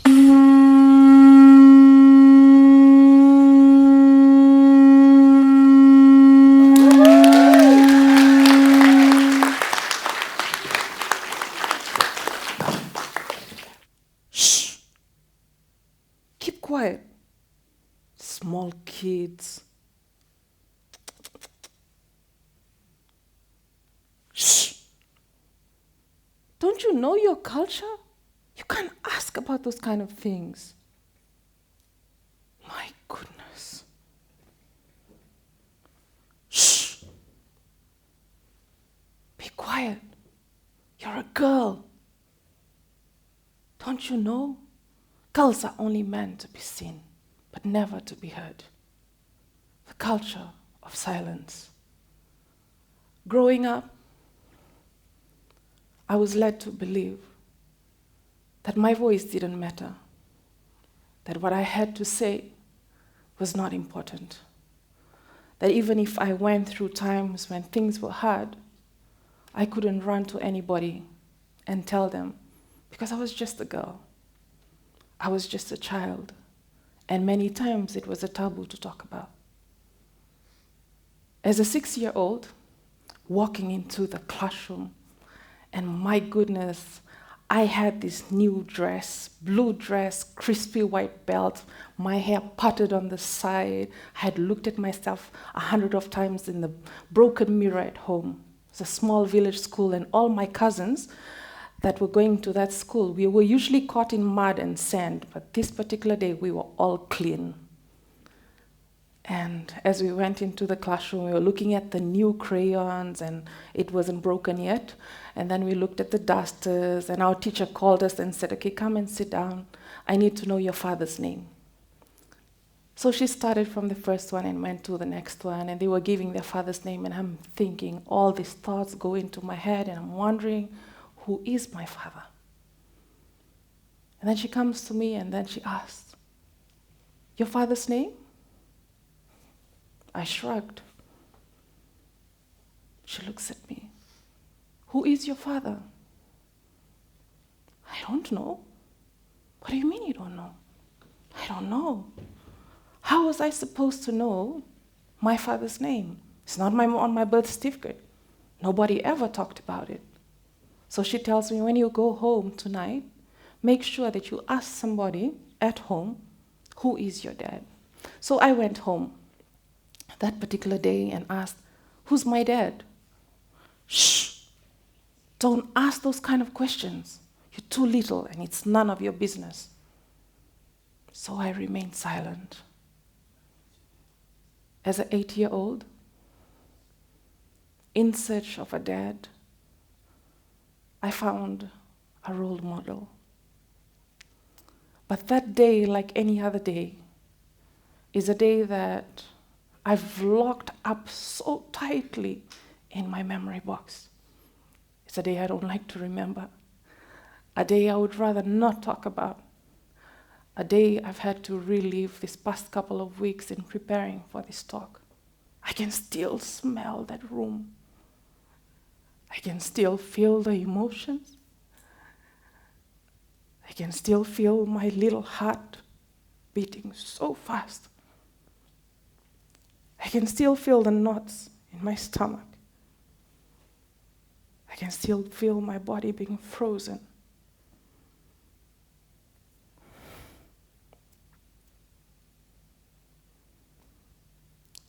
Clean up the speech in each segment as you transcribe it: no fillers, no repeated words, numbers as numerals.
Shh. Keep quiet. Small kids. Shh. Don't you know your culture? You can't ask about those kind of things. My goodness. Shh. Be quiet. You're a girl. Don't you know? Girls are only meant to be seen, but never to be heard. The culture of silence. Growing up, I was led to believe that my voice didn't matter, that what I had to say was not important, that even if I went through times when things were hard, I couldn't run to anybody and tell them, because I was just a girl. I was just a child, and many times it was a taboo to talk about. As a 6-year-old, walking into the classroom, and my goodness, I had this new dress, blue dress, crispy white belt, my hair parted on the side. I had looked at myself 100 of times in the broken mirror at home. It's a small village school, and all my cousins that were going to that school, we were usually caught in mud and sand, but this particular day we were all clean. And as we went into the classroom, we were looking at the new crayons, and it wasn't broken yet. And then we looked at the dusters, and our teacher called us and said, okay, come and sit down. I need to know your father's name. So she started from the first one and went to the next one, and they were giving their father's name, and I'm thinking, all these thoughts go into my head, and I'm wondering, who is my father? And then she comes to me, and then she asks, your father's name? I shrugged. She looks at me. Who is your father? I don't know. What do you mean you don't know? I don't know. How was I supposed to know my father's name? It's not on my birth certificate. Nobody ever talked about it. So she tells me, when you go home tonight, make sure that you ask somebody at home, who is your dad? So I went home that particular day and asked, who's my dad? Shh, don't ask those kind of questions. You're too little and it's none of your business. So I remained silent. As an 8-year-old, in search of a dad, I found a role model. But that day, like any other day, is a day that I've locked up so tightly in my memory box. It's a day I don't like to remember. A day I would rather not talk about. A day I've had to relive this past couple of weeks in preparing for this talk. I can still smell that room. I can still feel the emotions. I can still feel my little heart beating so fast. I can still feel the knots in my stomach. I can still feel my body being frozen.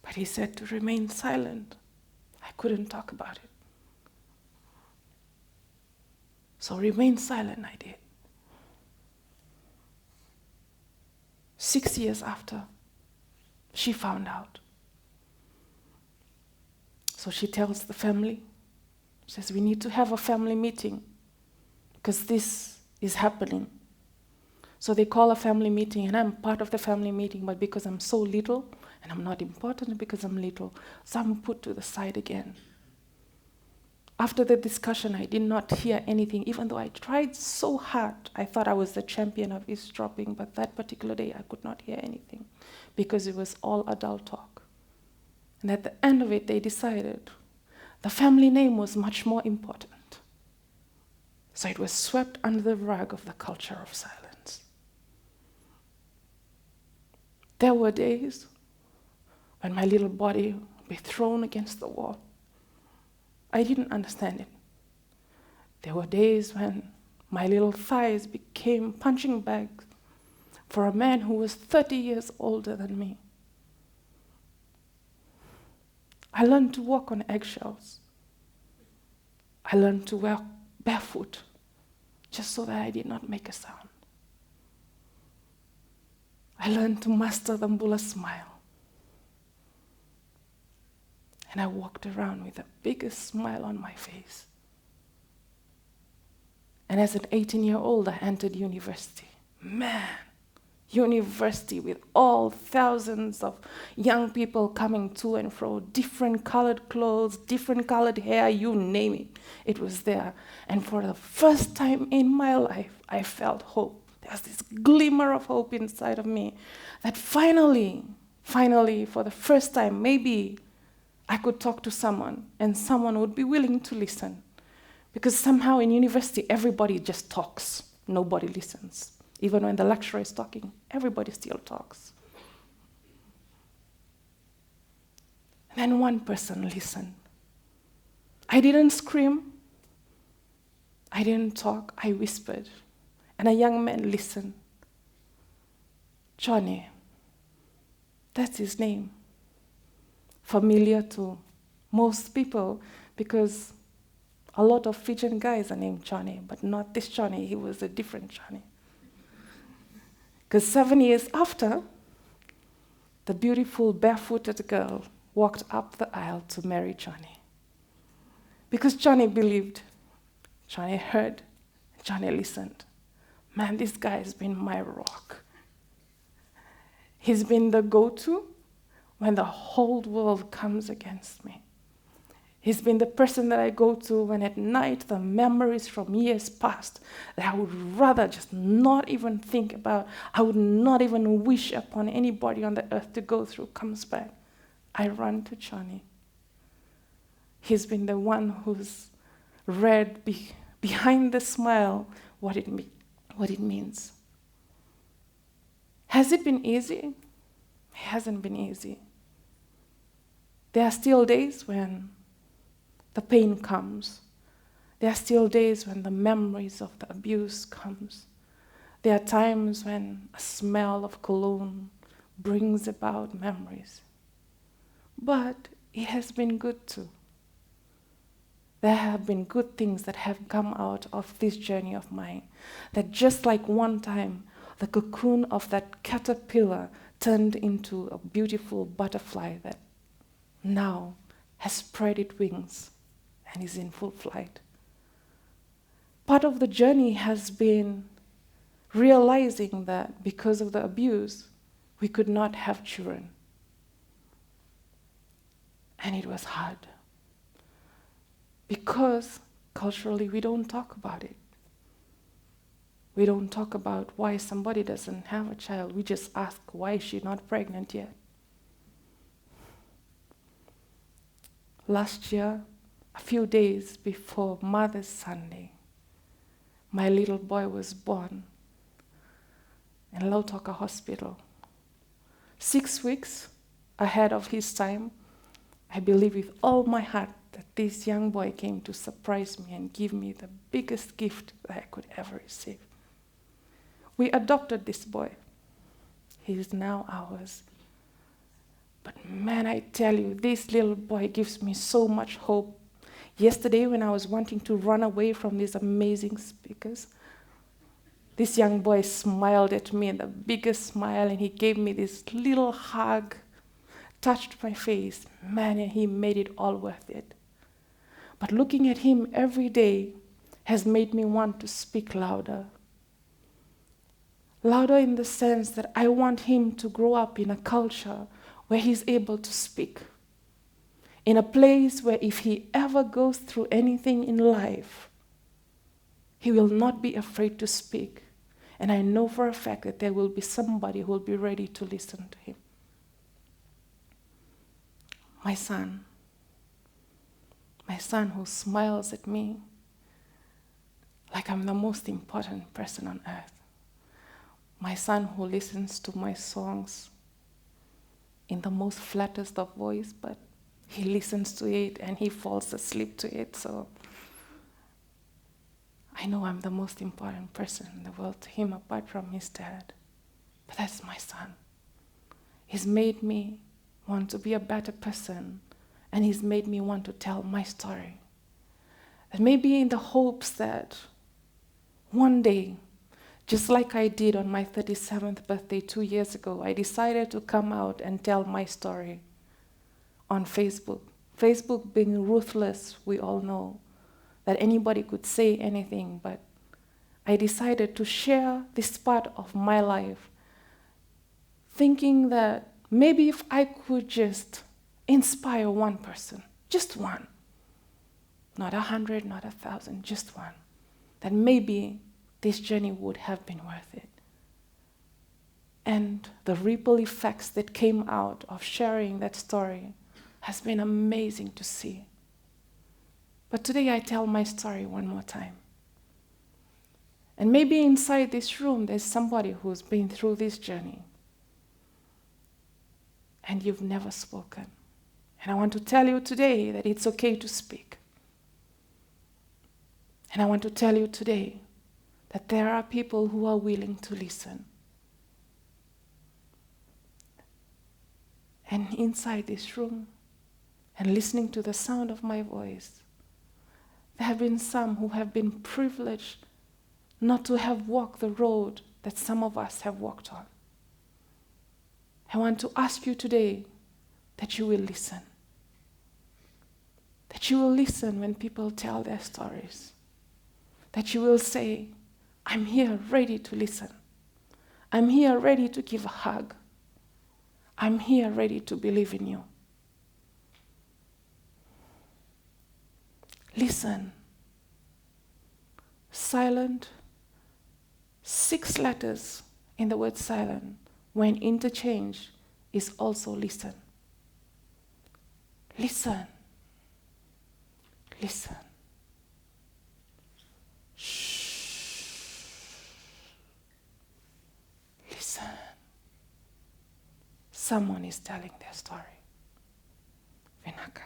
But he said to remain silent. I couldn't talk about it. So remain silent, I did. 6 years after, she found out. So she tells the family, she says, we need to have a family meeting because this is happening. So they call a family meeting, and I'm part of the family meeting, but because I'm so little, and I'm not important because I'm little, so I'm put to the side again. After the discussion, I did not hear anything, even though I tried so hard. I thought I was the champion of eavesdropping, but that particular day I could not hear anything because it was all adult talk. And at the end of it, they decided the family name was much more important. So it was swept under the rug of the culture of silence. There were days when my little body would be thrown against the wall. I didn't understand it. There were days when my little thighs became punching bags for a man who was 30 years older than me. I learned to walk on eggshells. I learned to walk barefoot just so that I did not make a sound. I learned to master the Mbula smile. And I walked around with the biggest smile on my face. And as an 18-year-old, I entered university. Man, university with all thousands of young people coming to and fro, different colored clothes, different colored hair, you name it. It was there. And for the first time in my life, I felt hope. There was this glimmer of hope inside of me that finally, for the first time, maybe I could talk to someone and someone would be willing to listen. Because somehow in university, everybody just talks. Nobody listens. Even when the lecturer is talking, everybody still talks. And then one person listened. I didn't scream. I didn't talk. I whispered. And a young man listened. Johnny. That's his name. Familiar to most people because a lot of Fijian guys are named Johnny, but not this Johnny. He was a different Johnny. Because 7 years after, the beautiful barefooted girl walked up the aisle to marry Johnny. Because Johnny believed, Johnny heard, Johnny listened. Man, this guy has been my rock. He's been the go-to when the whole world comes against me. He's been the person that I go to when at night the memories from years past that I would rather just not even think about, I would not even wish upon anybody on the earth to go through comes back. I run to Johnny. He's been the one who's read behind the smile what it means. Has it been easy? It hasn't been easy. There are still days when the pain comes. There are still days when the memories of the abuse comes. There are times when a smell of cologne brings about memories. But it has been good too. There have been good things that have come out of this journey of mine. That just like one time, the cocoon of that caterpillar turned into a beautiful butterfly that now has spread its wings and is in full flight. Part of the journey has been realizing that because of the abuse, we could not have children. And it was hard. Because culturally we don't talk about it. We don't talk about why somebody doesn't have a child. We just ask, why is she not pregnant yet? Last year, a few days before Mother's Sunday, my little boy was born in Lautoka Hospital. 6 weeks ahead of his time, I believe with all my heart that this young boy came to surprise me and give me the biggest gift that I could ever receive. We adopted this boy. He is now ours. But man, I tell you, this little boy gives me so much hope. Yesterday, when I was wanting to run away from these amazing speakers, this young boy smiled at me, the biggest smile, and he gave me this little hug, touched my face. Man, and he made it all worth it. But looking at him every day has made me want to speak louder. Louder in the sense that I want him to grow up in a culture where he's able to speak. In a place where if he ever goes through anything in life, he will not be afraid to speak. And I know for a fact that there will be somebody who will be ready to listen to him. My son who smiles at me like I'm the most important person on earth. My son who listens to my songs in the most flattest of voice, but he listens to it and he falls asleep to it. So I know I'm the most important person in the world to him apart from his dad. But that's my son. He's made me want to be a better person, and he's made me want to tell my story. And maybe in the hopes that one day, just like I did on my 37th birthday 2 years ago, I decided to come out and tell my story on Facebook. Facebook being ruthless, we all know that anybody could say anything, but I decided to share this part of my life, thinking that maybe if I could just inspire one person, just one, not 100, not 1,000, just one, that maybe this journey would have been worth it. And the ripple effects that came out of sharing that story has been amazing to see. But today I tell my story one more time. And maybe inside this room there's somebody who's been through this journey and you've never spoken. And I want to tell you today that it's okay to speak. And I want to tell you today that there are people who are willing to listen. And inside this room, and listening to the sound of my voice, there have been some who have been privileged not to have walked the road that some of us have walked on. I want to ask you today that you will listen. That you will listen when people tell their stories. That you will say, I'm here ready to listen. I'm here ready to give a hug. I'm here ready to believe in you. Listen. Silent. 6 letters in the word silent, when interchanged, is also listen. Listen. Listen. Shh. Listen. Someone is telling their story. Vinaka.